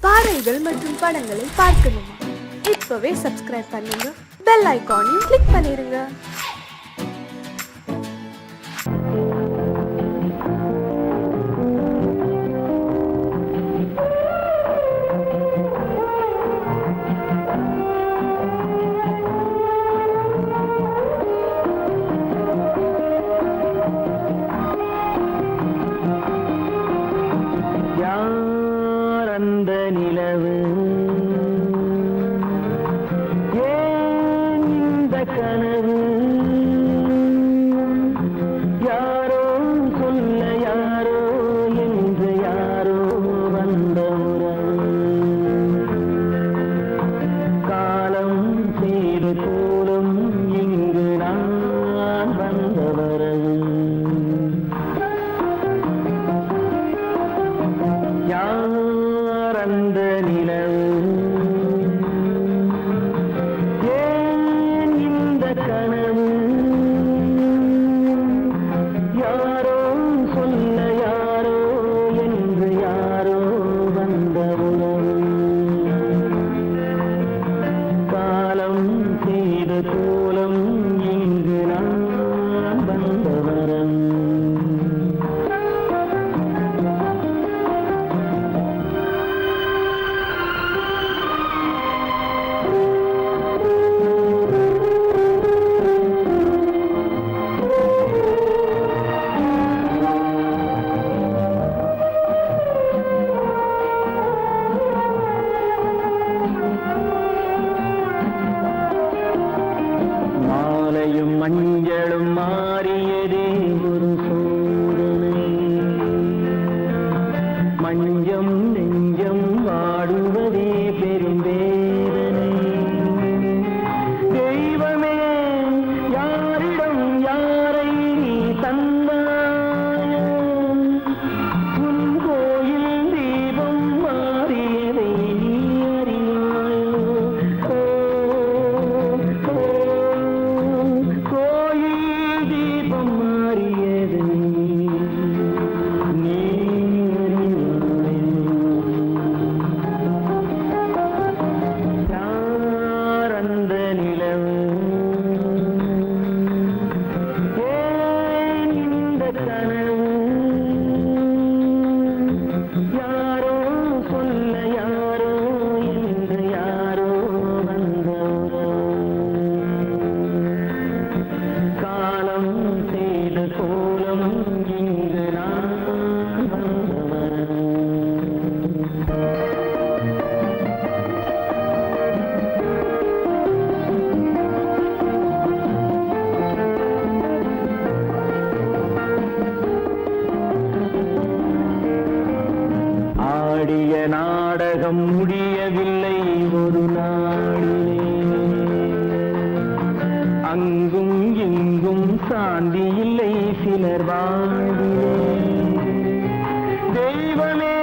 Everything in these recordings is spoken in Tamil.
பாடல்கள் மற்றும் படங்களை பார்க்கணுமா? இப்பவே சப்ஸ்கிரைப் பண்ணுங்க, பெல் ஐகானையும் கிளிக் பண்ணிருங்க. மஞ்சளும் மாறியதே ஒரு சோதனை, மஞ்சம் நெஞ்சம் வாடுவதே பெரும் வேதனை. தெய்வமே யாரிடம் யாரை தந்தாயோ, உன் கோயில் தீபம் மாறியதை நீ அறியாயோ. நாடகம் முடியவில்லை ஒரு நாளிலே, அங்கும் இங்கும் சாந்தி இல்லை சிலர் வாழ்விலே. தெய்வமே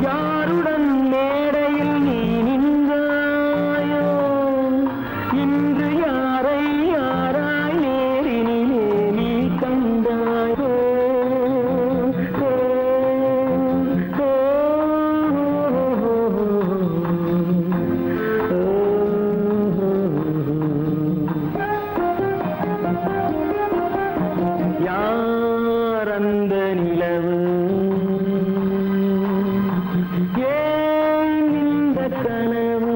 யாருடன் மேடையில் நீ நின்றாயோ, இன்று யாரை யாராய் நேரினிலே நீ கண்டாயோ. அந்த நிலவு ஏன் இந்த கனவு,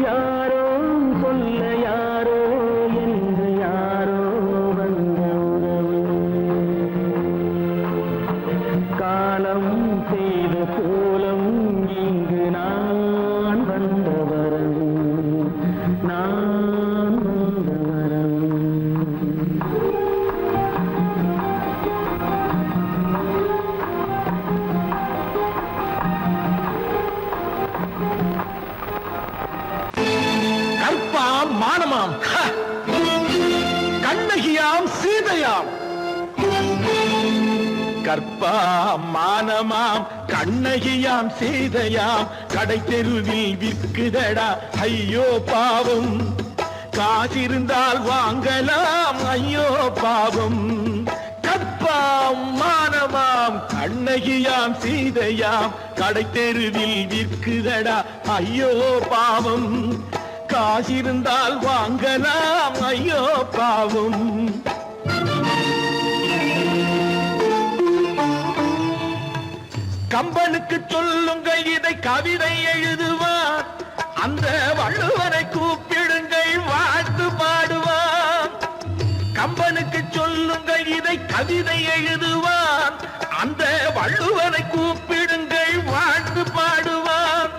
யாரோ சொல்ல யாரோ என்று யாரோ வந்த உறவு. காலம் செய்த கோலம் இங்கு நான் வந்த வரவு, நான் வந்த வரவு. கற்பாம் மானமாம், கண்ணகியாம் சீதையாம். கற்பாம் மானமாம் கண்ணகியாம் சீதையாம், கடை தெருவில் விற்குதடா ஐயோ பாவம். காசிருந்தால் வாங்கலாம் ஐயோ பாவம். கற்பா மானமாம் கண்ணகியாம் சீதையாம் கடை தெருவில் விற்குதடா ஐயோ பாவம் காசிருந்தால் வாங்கலாம் ஐயோ பாவம் கம்பனுக்கு சொல்லுங்கள் இதை கவிதை எழுதுவார் அந்த வள்ளுவரை கூப்பிடுங்கள் வாழ்த்து பாடுவார் கம்பனுக்கு சொல்லுங்கள் இதை கவிதை எழுதுவார் அந்த வள்ளுவரை கூப்பிடுங்கள் வாழ்த்து பாடுவார்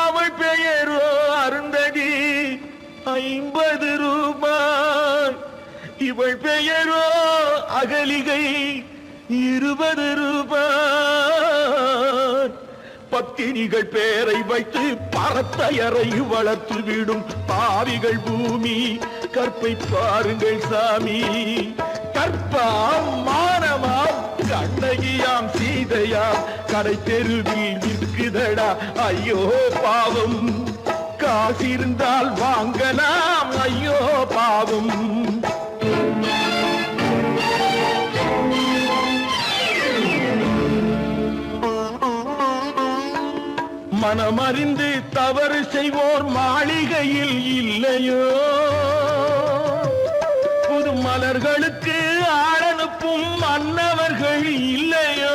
அவள் பெயரோ அருந்ததி 50 ரூபாய் இவள் பெயரோ அகலிகை 20 ரூபாய் பத்தினிகள் பேரை வைத்து பரத்தையரை வளர்த்து விடும் பாவிகள் பூமி கற்பை பாருங்கள் சாமி கற்பாம் மானமாம் கண்ணகியாம் சீதையாம் கடை தெருவில் விற்குதடா ஐயோ பாவம் காசிருந்தால் வாங்கலாம் ஐயோ பாவம் மனமறிந்து தவறு செய்வோர் மாளிகையில் இல்லையோ புது மலர்களுக்கு ஆளனுப்பும் மன்னவர்கள் இல்லையோ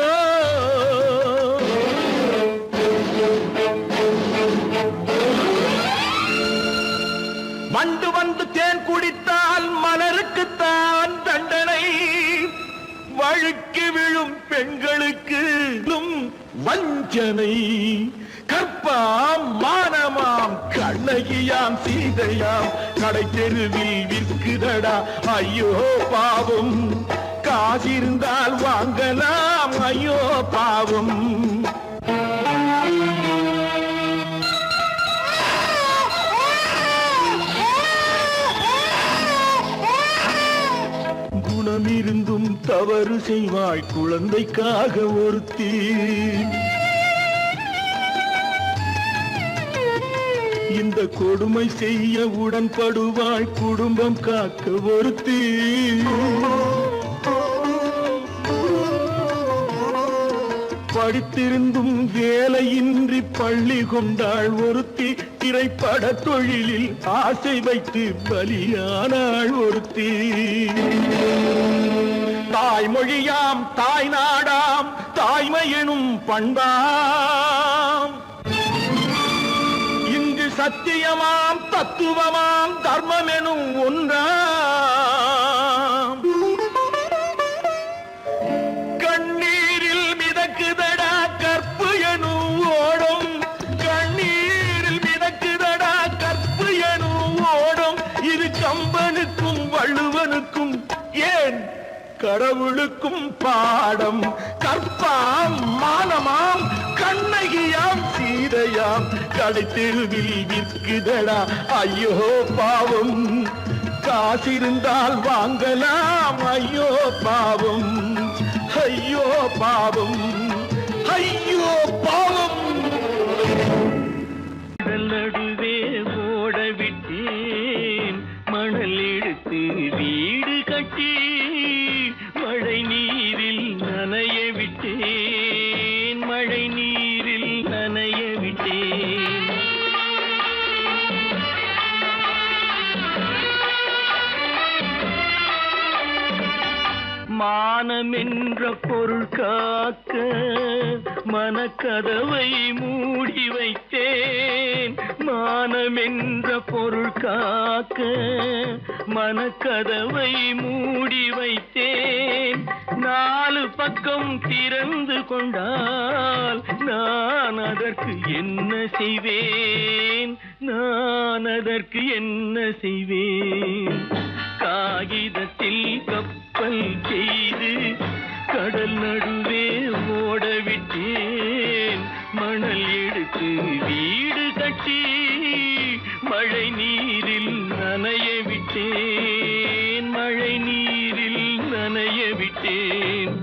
வண்டு வந்து தேன் குடித்தால் மலருக்குத்தான் தண்டனை வழுக்கி விழும் பெண்களுக்கு வஞ்சனை கற்பாம் மானமாம் கண்ணகியாம் சீதையாம் கடை தெருவில் விற்குதடா ஐயோ பாவம் காசிருந்தால் வாங்கலாம் ஐயோ பாவம் குணமிருந்தும் தவறு செய்வாய் குழந்தைக்காக ஒருத்தி இந்த கொடுமை செய்ய உடன்படுவாய் குடும்பம் காக்க ஒருத்தி படித்திருந்தும் வேலையின்றி பள்ளி கொண்டாள் ஒருத்தி திரைப்பட தொழிலில் ஆசை வைத்து பலியானாள் ஒருத்தி தாய்மொழியாம் தாய் நாடாம் தாய்மை எனும் பண்பாம் சத்தியமாம் தத்துவமாம் தர்மம் எனும் ஒன்றாம் கண்ணீரில் மிதக்குதடா கற்பு எனும் ஓடும் கண்ணீரில் மிதக்குதடா கற்பு எனும் ஓடும் இது கம்பனுக்கும் வள்ளுவனுக்கும் ஏன் கடவுளுக்கும் பாடம் கற்பாம் மானமாம் கண்ணகியாம் சீதையாம் கடை தெருவில் விற்குதடா ஐயோ பாவம் காசிருந்தால் வாங்கலாம் ஐயோ பாவம் ஐயோ பாவம் ஐயோ பாவம் நடுவே ஓட விட்டேன் மணல் எடுத்து வீடு கட்டி மழை நீரில் நனைய விட்டேன் மழை நீரில் நனைய விட்டேன் மானம் என்ற பொருள் காக்க மனக்கதவை மூடி வைத்தேன் மானம் என்ற பொருள் காக்க மனக்கதவை மூடி வைத்தேன் 4 பக்கம் திறந்து கொண்டால் நான் அதற்கு என்ன செய்வேன் நான் அதற்கு என்ன செய்வேன் காகிதத்தில் கப்பல் செய்து கடல் நடுவே ஓட விட்டேன் மணல் எடுத்து வீடு கட்டி மழை நீரில் நனைய விட்டேன் மழை நீரில் நனைய விட்டேன்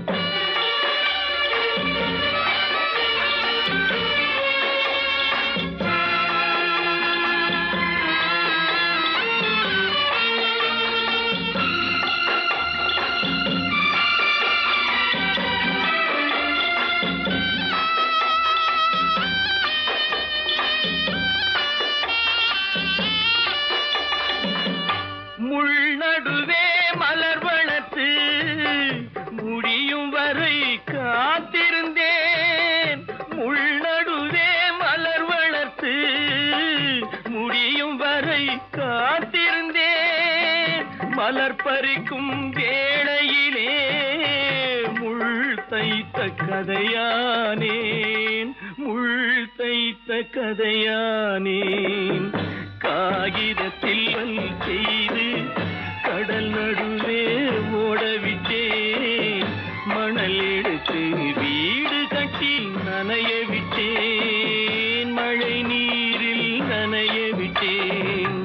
மலர் பறிக்கும் வேளையிலே முள் தைத்த கதையானேன், முள் தைத்த கதையானேன். காகிதத்தில் வல் செய்து கடல் நடுவே ஓடவிட்டேன், மணல் எடுத்து வீடு கட்டி நனைய விட்டேன், மழை நீரில் நனைய விட்டேன்.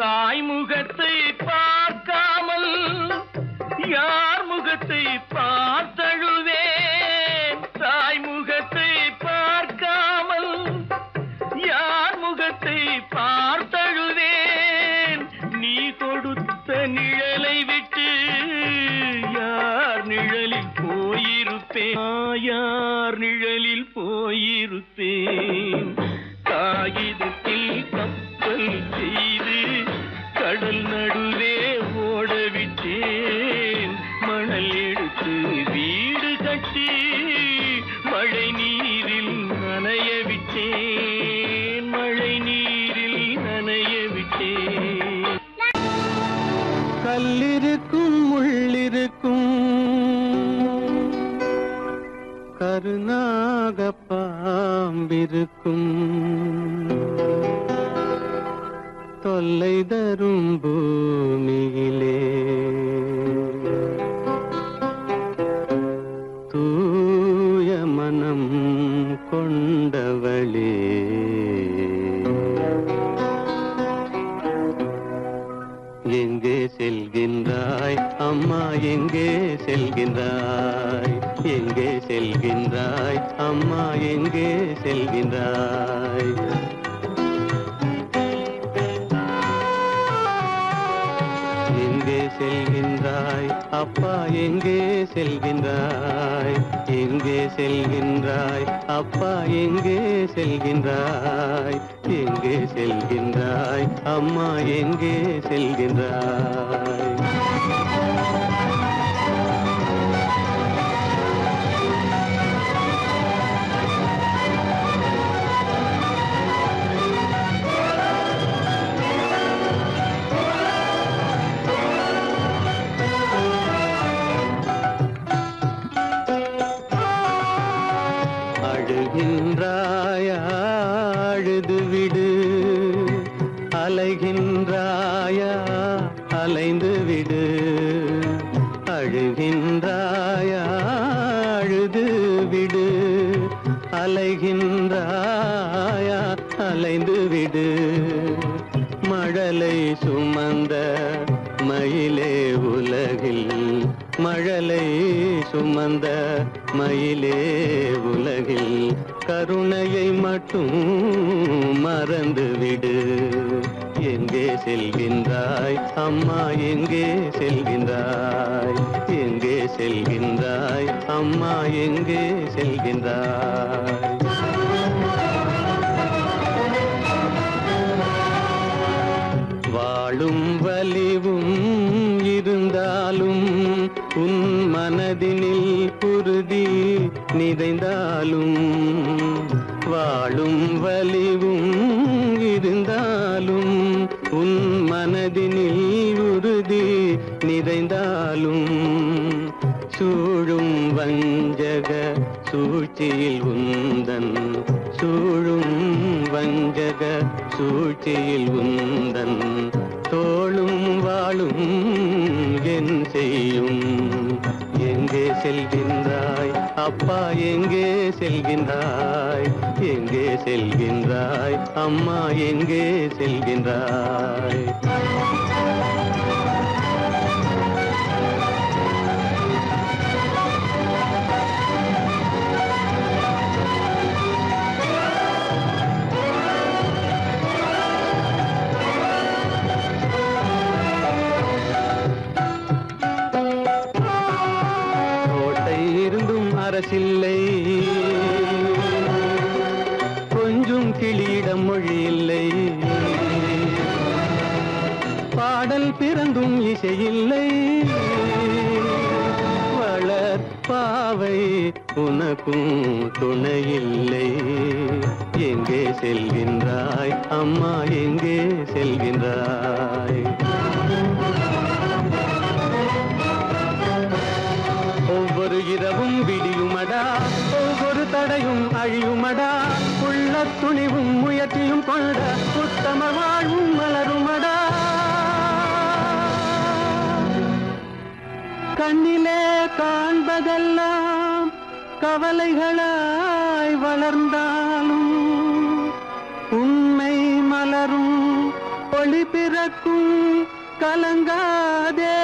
தாய் முகத்தை பார்க்காமல் யார் முகத்தை பார்த்தழுவேன், தாய் முகத்தை பார்க்காமல் யார் முகத்தை பார்த்தழுவேன். நீ கொடுத்த நிழலை விட்டு யார் நிழலில் போயிருப்பேன், யார் நிழலில் போயிருப்பேன். காகிதத்தில் கப்பல் செய்து கடல் நடுவே ஓடவிட்டேன், மணல் எடுத்து வீடு கட்டி மழை நீரில் நனைய விட்டேன், மழை நீரில் நனைய விட்டேன். கல்லிருக்கும் முள்ளிருக்கும் கருநாக பாம்பிருக்கும் தொல்லை தரும் பூமியிலே தூய மனம் கொண்டவளே எங்கே செல்கின்றாய் அம்மா, எங்கே செல்கின்றாய், எங்கே செல்கின்றாய் அம்மா, எங்கே செல்கின்றாய். எங்கே செல்கின்றாய் அப்பா, எங்கே செல்கின்றாய், எங்கே செல்கின்றாய் அப்பா, எங்கே செல்கின்றாய், எங்கே செல்கின்றாய் அம்மா, எங்கே செல்கின்றாய். அழுகின்றாயா அழுது விடு, அலைகின்றாயா அலைந்து விடு. அழுகின்றாயா அழுது விடு, அலைகின்றாயா அலைந்து விடு. மழலை சுமந்த மயிலே உலகில், மழலை சுமந்த மயிலே உலகில் கருணையை மட்டும் மறந்துவிடு. எங்கே செல்கின்றாய் அம்மா, எங்கே செல்கின்றாய், எங்கே செல்கின்றாய் அம்மா, எங்கே செல்கின்றாய். வாழும் வலிவும் இருந்தாலும் உன் மனதினில் குருதி நிறைந்தாலும், வாழும் வலிவும் இருந்தாலும் உன் மனதினில் உறுதி நிறைந்தாலும், சூழும் வஞ்சக சூழ்ச்சியில் உந்தன், சூழும் வஞ்சக சூழ்ச்சியில் உந்தன் தோளும் வாழும் என் செய்யும். எங்கே செல்கின்றாய் அப்பா, எங்கே செல்கின்றாய், எங்கே செல்கின்றாய் அம்மா, எங்கே செல்கின்றாய். அரசில்லை, கடல் பிறந்தும் இசையில்லை வளர் பாவை உனக்கும் துணையில்லை எங்கே செல்கின்றாய் அம்மா எங்கே செல்கின்றாய் ஒவ்வொரு இரவும் விடியுமடா ஒவ்வொரு தடையும் அழியுமடா உள்ள துணிவும் முயற்சியும் கொண்ட உத்தம வாழ்வும் மலருமடா கண்ணிலே காண்பதெல்லாம் கவலைகளாய் வளர்ந்தாலும் உண்மை மலரும் ஒளி பிறக்கும் கலங்காதே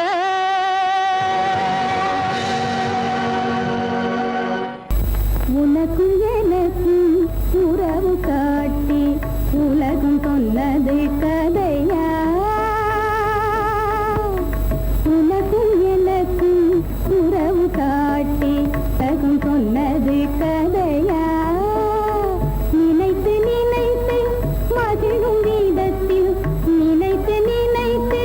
உனக்கும் எனக்கும் உறவு காட்டி உலகம் சொன்னது கதையா உனக்கும் எனக்கும் உறவு காட்டி உலகம் சொன்னது கதையா நினைத்து நினைத்து மகிழும் வீதத்தில் நினைத்து நினைத்து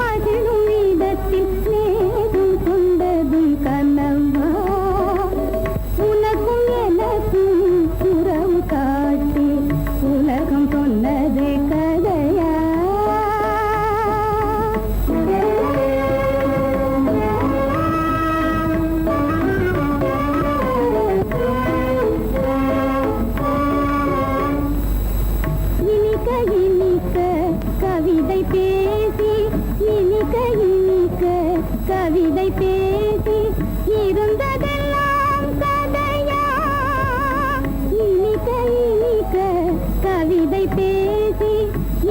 மகிழும் வீதத்தில் நேரும் கொண்டதும் கனவா உனக்கும் எனக்கும் உறவு காட்டி உலகம் சொன்னது கதையா இனிக்க இனிக்க கவிதை பேசி இனிக்க இனிக்க கவிதை பேசி இருந்ததெல்லாம் கதையா இனிக்க இனிக்க கவிதை பேசி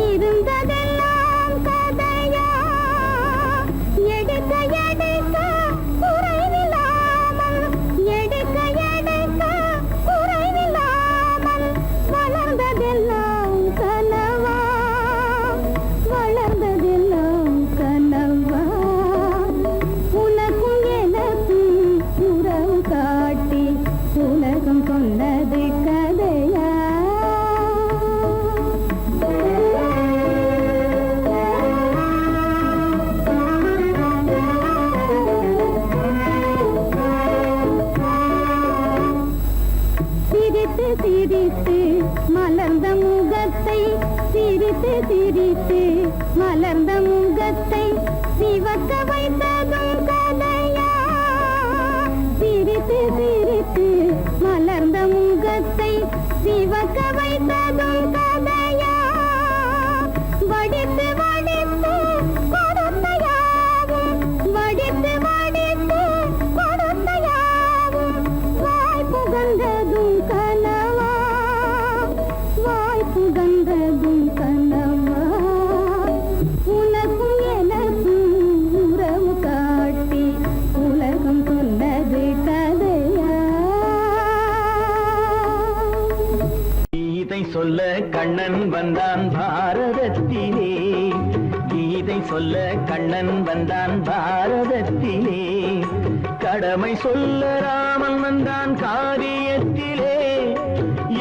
இருந்ததெல்லாம் கதையா எடுக்க எடுக்க குறைவில்லாமல் எடுக்க எடுக்க குறைவில்லாமல் வளர்ந்ததெல்லாம் கனவா வளர்ந்ததெல்லாம் கனவா உனக்கும் எனக்கும் உறவு காட்டி உலகம் சொன்னது கதையா சிரித்து சிரித்து மலர்ந்த முகத்தை சிரித்து சிரித்து மலர்ந்த முகத்தை சிவக்க வைத்ததும் கதையா சிரித்து சிரித்து மலர்ந்த முகத்தை சிவக்க வைத்ததும் கதையா வடித்து வடித்து கொடுத்தையாவும் வடித்து வடித்து கொடுத்தையாவும் வாய் புகழ்ந்ததும் கனவா வாய் புகழ்ந்ததும் கனவா உனக்கும் எனக்கும் உறவு காட்டி உலகம் சொன்னது கதையா கீதை சொல்ல கண்ணன் வந்தான் பாரதத்திலே கீதை சொல்ல கண்ணன் வந்தான் பாரதத்திலே கடமை சொல்ல ராமன் வந்தான் காரியத்திலே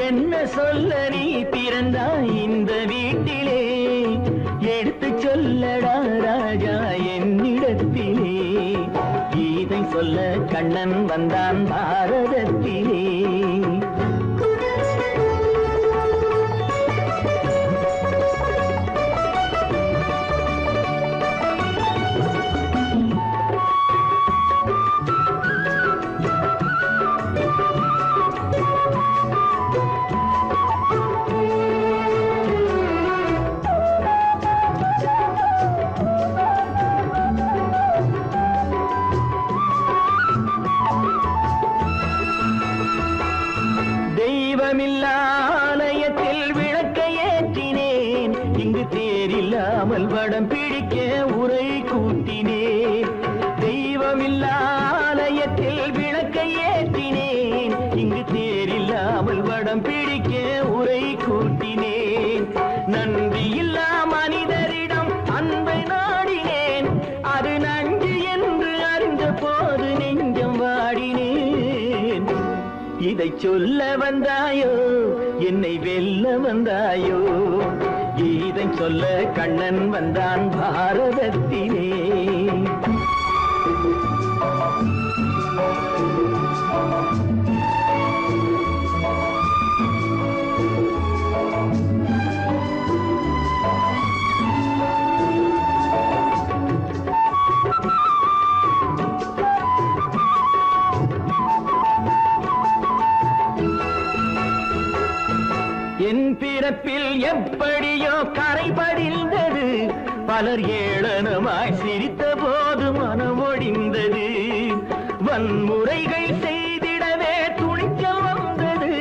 என்ன சொல்ல நீ பிறந்தாய் இந்த வீட்டிலே எடுத்து சொல்லடா ராஜா என்னிடத்திலே கீதை சொல்ல கண்ணன் வந்தான் பாரதத்திலே ஆலயத்தில் விளக்கை ஏற்றினேன் இங்கு தேரில்லாமல் வடம் பிடிக்க உரை கூட்டினேன் தெய்வமில்லா ஆலயத்தில் விளக்கை ஏற்றினேன் இங்கு தேரில்லாமல் வடம் பிடிக்க உரை கூட்டினேன் நன்றியில்லா மனிதரிடம் அன்பை நாடினேன் அது நன்றி என்று அறிந்த போது நெஞ்சம் வாடினேன் இதை சொல்ல வந்தாயோ என்னை வெல்ல வந்தாயோ கீதை சொல்ல கண்ணன் வந்தான் பாரதத்திலே. என் பிறப்பில் எப்படியோ கரை படிந்தது, பலர் ஏளனமாய் சிரித்த போது மனமொழிந்தது. வன்முறைகள் செய்திடவே துணிச்சல் வந்தது,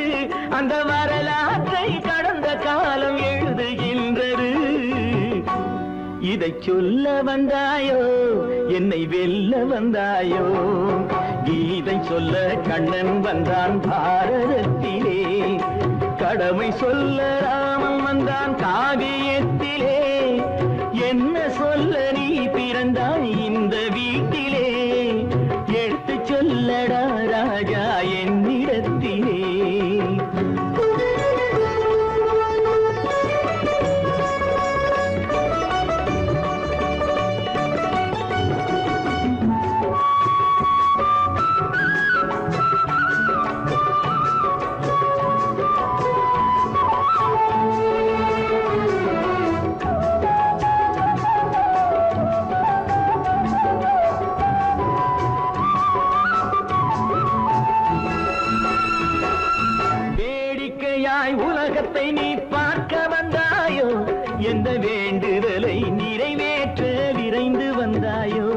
அந்த வரலாற்றை கடந்த காலம் எழுதுகின்றது. இதை சொல்ல வந்தாயோ, என்னை வெல்ல வந்தாயோ, கீதை சொல்ல கண்ணன் வந்தான் பாரதத்திலே. கடமை சொல்ல ராமன் வந்தான் காவியத்திலே. என்ன சொல்ல நீ பிறந்தாய் இந்த வீட்டிலே, எடுத்து சொல்லடா ராஜா என்னிடத்திலே. உலகத்தை நீ பார்க்க வந்தாயோ, எந்த வேண்டுதலை நிறைவேற்ற விரைந்து வந்தாயோ.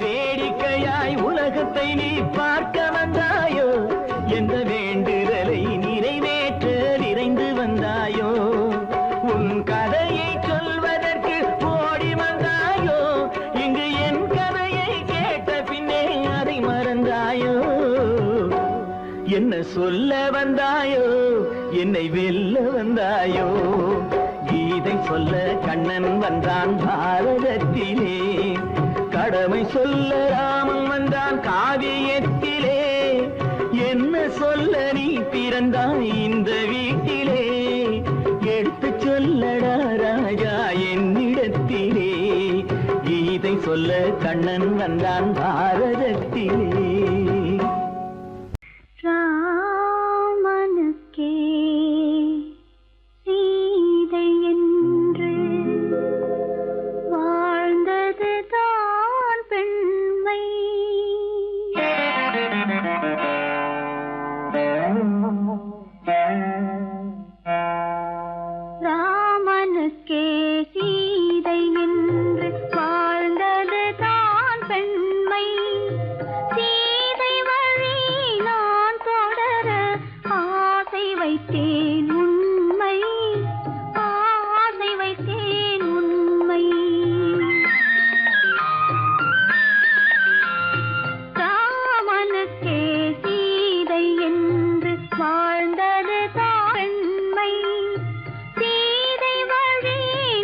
வேடிக்கையாய் உலகத்தை நீ பார்க்க வந்தாயோ, எந்த வேண்டுதலை நிறைவேற்ற விரைந்து வந்தாயோ. உன் கதையை சொல்வதற்கு ஓடி வந்தாயோ, இங்கு என் கதையை கேட்ட பின்னே அதை மறந்தாயோ. என்ன சொல்ல வந்தாயோ, என்னை வெல்ல வந்தாயோ, கீதை சொல்ல கண்ணன் வந்தான் பாரதத்திலே. கடமை சொல்ல ராமன் வந்தான் காவியத்திலே. என்ன சொல்ல நீ பிறந்தாய் இந்த வீட்டிலே, எடுத்து சொல்லடா ராஜா என்னிடத்திலே. கீதை சொல்ல கண்ணன் வந்தான் பாரதத்திலே. ராமனுக்கே சீதை என்று வாழ்ந்ததுதான் பெண்மை. ராமனுக்கே சீதை என்று வாழ்ந்ததுதான் பெண்மை. சீதை வழி நான் தொடர ஆசை வைத்தேன் உண்மை, ஆசை வைத்தேன் உண்மை. ராமனுக்கே சீதை என்று வாழ்ந்ததுதான் பெண்மை. சீதை வழி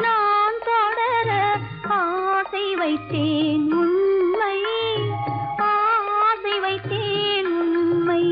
நான் தொடர ஆசை வைத்தேன் உண்மை, ஆசை வைத்தேன் உண்மை.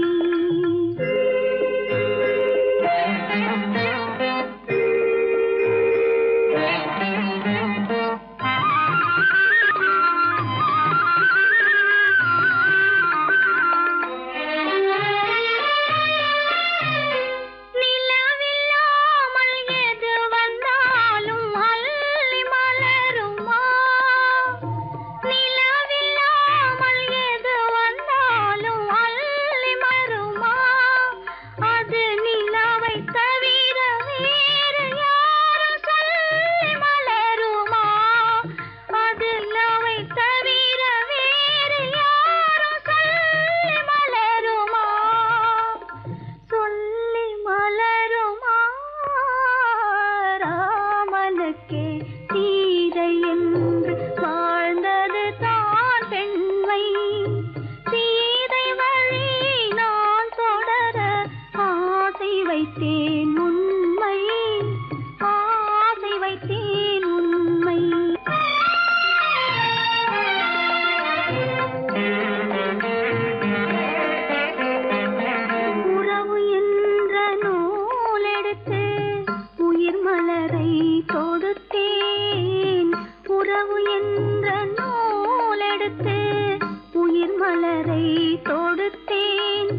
நிலவில்லாமல் எது வந்தாலும் அள்ளி மலருமா, நில மலரை தொடுத்தேன்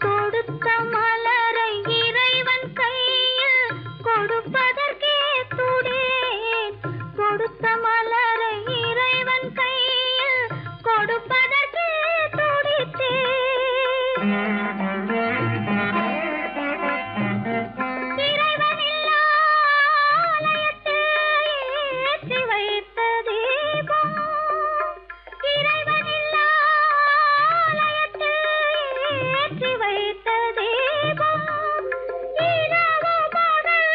தொடுத்த மலரை இறைவன் கையில் கொடுப்பதற்கே துடேன் கொடுத்த மலரை இறைவன் கையில் கொடுப்பதற்கே துடித்தேன் இறைவனில்லா ஆலயத்தில் ஏற்றி வைத்த தீபம் இறைவனில்லா ஆலயத்தில் ஏற்றி வைத்த தீபம் இரவு பகல்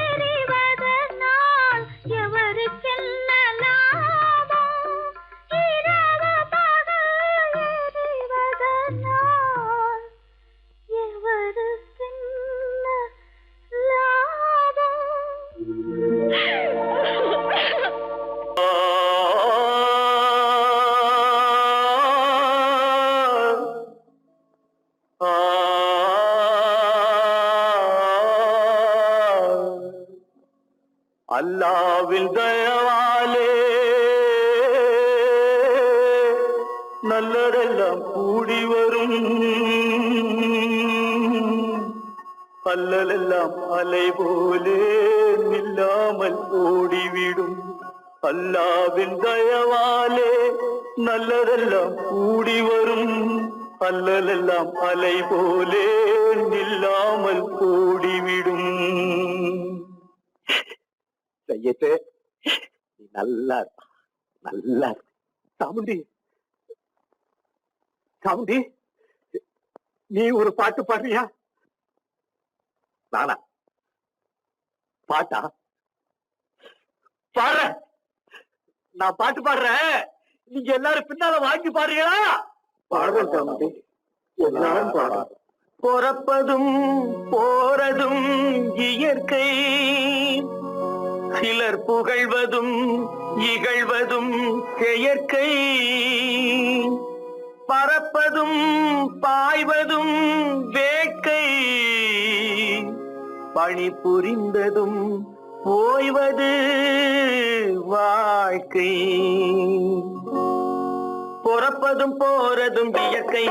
எரிவதனால் எவருக்கென்ன லாபம் இரவு பகல் எரிவதனால் எவருக்கென்ன லாபம் அல்லாவின் தயவாலே நல்லதெல்லாம் கூடி வரும் அல்லலெல்லாம் அலை போலே நில்லாமல் ஓடிவிடும் அல்லாவின் தயவாலே நல்லதெல்லாம் கூடி வரும் அல்லலெல்லாம் அலை போலே நில்லாமல் ஓடிவிடும். செய்யட்டு நீ நல்லா நல்லா சாமுண்டி சாமுண்டி நீ ஒரு பாட்டு பாடுறியா? நானா பாட்டா பாடுற? நான் பாட்டு பாடுறேன், நீங்க எல்லாரும் பின்னால வாங்கி பாடுறீங்களா? பாடுறேன் சாமுண்டி, எல்லாரும் பாடுற. பிறப்பதும் போறதும் இயற்கை, சிலர் புகழ்வதும் இகழ்வதும் செயற்கை, பறப்பதும் பாய்வதும் வேட்கை, பணி புரிந்ததும் ஓய்வது வாழ்க்கை. பிறப்பதும் போறதும் இயற்கை,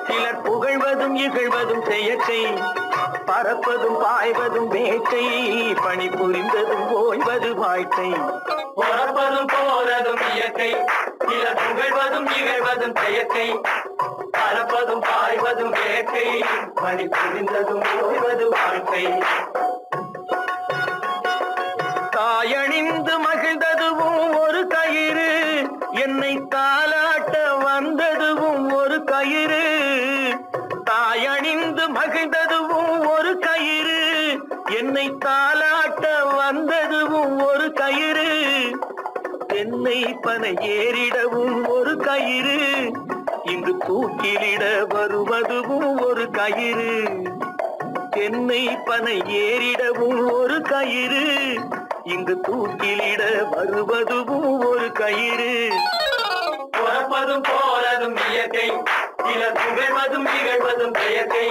சிலர் புகழ்வதும் இகழ்வதும் செயற்கை, பறப்பதும் பாய்வதும் வேட்கை, பணி புரிந்ததும் ஓய்வது வாழ்க்கை. பிறப்பதும் போறதும் இயற்கை, சிலர் புகழ்வதும் இகழ்வதும் செயற்கை, பறப்பதும் பாய்வதும் வேட்கை, பணி புரிந்ததும் ஓய்வது வாழ்க்கை. தாயணிந்து மகிழ்ந்ததுவும் ஒரு கயிறு, என்னை தாலாட்ட வந்ததுவும் ஒரு கயிறு. தாயணிந்து மகிழ்ந்ததுவும் ஒரு கயிறு, என்னை தாலாட்ட வந்ததுவும் ஒரு கயிறு. என்னை பனை ஏறிடவும் ஒரு கயிறு, இங்கு தூக்கிலிட வருவதுவும் ஒரு கயிறு. என்னை பனை ஏறிடவும் ஒரு கயிறு, இங்கு தூக்கிலிட வருவதுவும் ஒரு கயிறு. பிறப்பதும் போறதும் இயற்கை, சிலர் புகழ்வதும் இகழ்வதும் செயற்கை,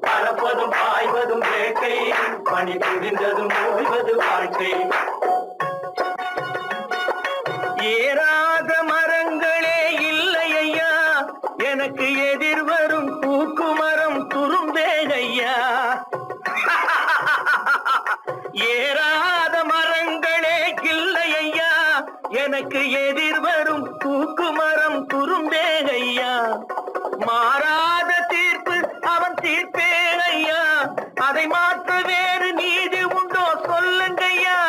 பறப்பதும் பாய்வதும் வேட்கை, பணி புரிந்ததும் ஓய்வது வாழ்க்கை. ஏறாத மரங்களே இல்லை ஐயா, எனக்கு எதிர் வரும் பூக்குமரம் துரும்பேகையா. ஏறாத மரங்களே இல்லை ஐயா, எனக்கு எதிர் வரும் பூக்குமரம் துரும்பேகையா. மாறாத தீர்ப்பு அவன் தீர்ப்பே ஐயா, அதை மாற்ற வேறு நீதி உண்டோ சொல்லுங்கய்யா.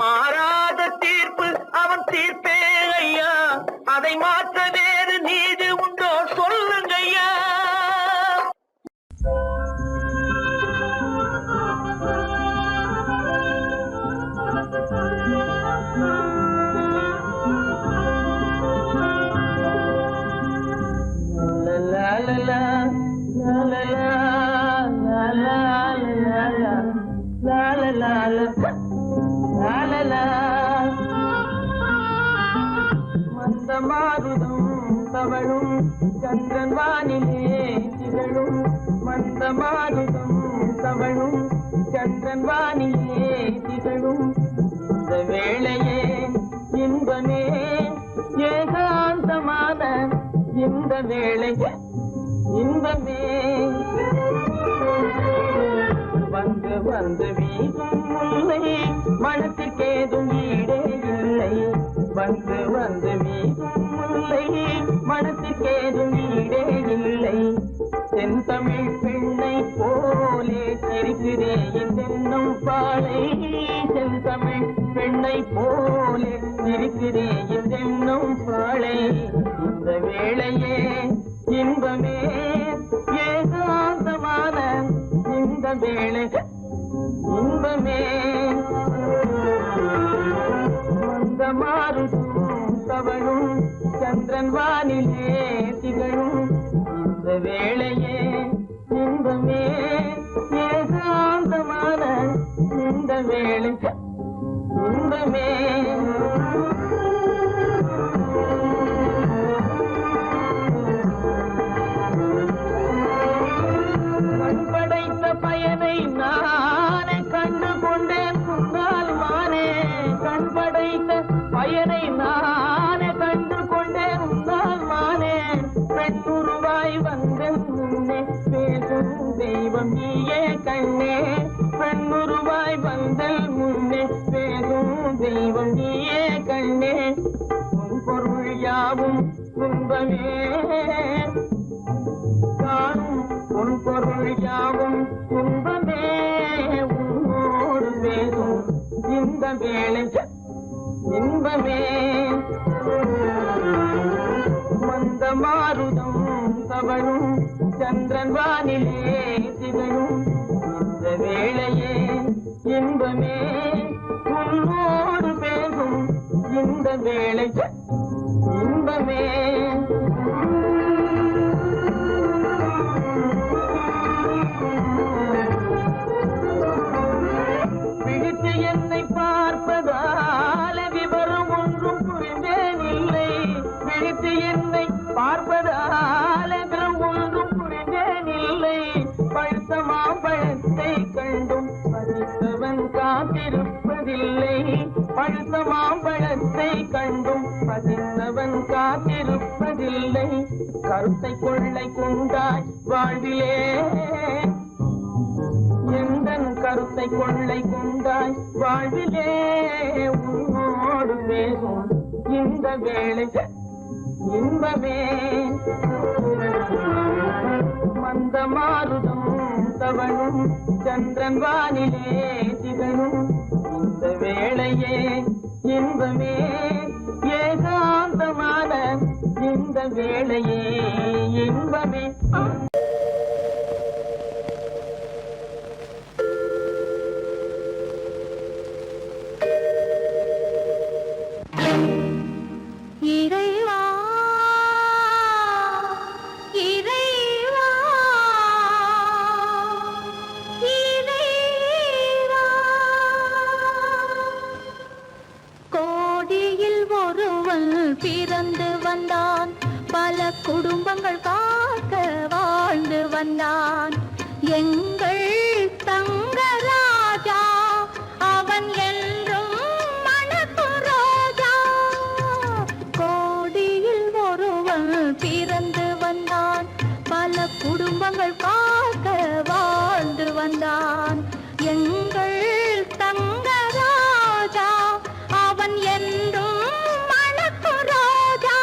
மாறாத தீர்ப்பு அவன் தீர்ப்பே ஐயா, அதை மாற்ற வேறு நீதி உண்டோ சொல்லுங்கய்யா. மந்தமாருதம் தவழும் சந்திரன் வானிலே திகழும், மந்தமாருதம் தவழும் சந்திரன் வானிலே திகழும். இந்த வேளையே இன்பமே ஏகாந்தமான இந்த வேளை இன்பமே வந்து வந்து வீசும் முல்லை மனத்துக்கேதும் ஈடே இல்லை வந்து வந்து வீசும் முல்லை மனத்துக்கேதும் ஈடே இல்லை தென்தமிழ் பெண்ணை போலே சிரிக்கிறே இதென்னும் பாலை தென்தமிழ் பெண்ணை போலே சிரிக்கிறே இதென்னும் பாலை இந்த வேளையே இன்பமே ஏகாந்தமான இந்த வேளை இன்பமே மந்த மாறுதும் தவழும் சந்திரன் வானிலே திகழும் இந்த வேளையே இன்பமே ஏகாந்தமான இந்த வேளை இன்பமே படைத்த பயனை நானே கண்டு கொண்டேன் முன்னால் மானே கண் படைத்த பயனை நானே கண்டு கொண்டேன் முன்னால் மானே பெண்ணுருவாய் வந்தேன் முன்னே பேசும் தெய்வம் நீயே கண்ணே பெண்ணுருவாய் வந்தல் முன்னே பேசும் தெய்வம் நீயே கண்ணே உன் பொருள் யாவும் துன்பமே காணும் உன் பொருள் யாவும் துன்பமே உன்னோடு பேசும் இந்த வேளை இன்பமே மந்த மாருதம் தவழும் சந்திரன் வானிலே திகழும் இந்த வேளையே இன்பமே உன்னோடு பேசும் இந்த வேளை இன்பமே பிடித்து என்னை பார்ப்பதால விவரம் ஒன்றும் புரிந்தேன் இல்லை பிடித்து என்னை பார்ப்பதால விவரம் ஒன்றும் புரிந்தேன் இல்லை பழுத்த மாம்பழத்தை கண்டும் பசித்தவன் காத்திருப்பதில்லை பழுத்த மாம்பழத்தை கண்டும் பசித்தவன் காத்திருப்பதில்லை கருத்தை கொள்ளை கொண்டாய் வாழ்விலே எந்தன் கருத்தை கொள்ளை கொண்டாய் வாழ்விலே உன்னோடு பேசும் இந்த வேளை இன்பமே மந்த மாருதம் தவழும் சந்திரன் வானிலே திகழும் இந்த வேளையே இன்பமே ஏகாந்தமான இந்த வேளையே இன்பமே இறைவா இறைவா இறைவா கோடியில் ஒருவன் பிறந்து வந்தான் பல குடும்பங்கள் காக்க வாழ்ந்து வந்தான் எங்கள் தங்கராஜா அவன் என்றும் மணக்கும் ரோஜா கோடியில் ஒருவன் பிறந்து வந்தான் பல குடும்பங்கள் காக்க வாழ்ந்து வந்தான் எங்கள் தங்கராஜா அவன் என்றும் மணக்கும் ரோஜா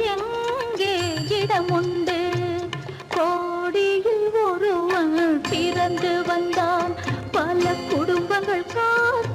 எங்கே இடம் உண்டு கோடியில் ஒருவன் பிறந்து வந்தான் பல குடும்பங்கள் காக்க